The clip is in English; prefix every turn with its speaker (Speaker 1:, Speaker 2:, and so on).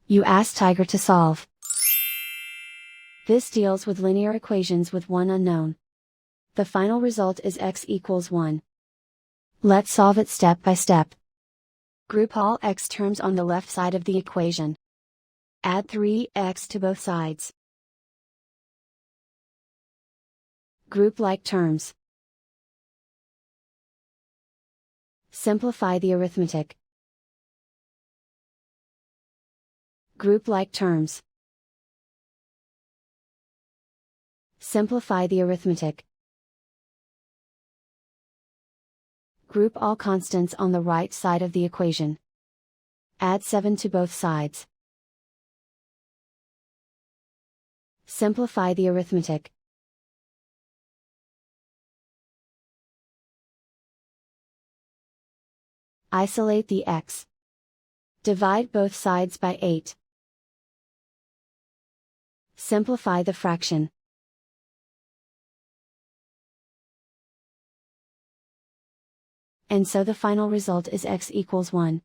Speaker 1: You ask Tiger to solve. This deals with linear equations with one unknown. The final result is x equals 1. Let's solve it step by step. Group all x terms on the left side of the equation. Add 3x to both sides. Group like terms. Simplify the arithmetic. Group like terms. Simplify the arithmetic. Group all constants on the right side of the equation. Add 7 to both sides. Simplify the arithmetic. Isolate the x. Divide both sides by 8. Simplify the fraction. And so the final result is x equals 1.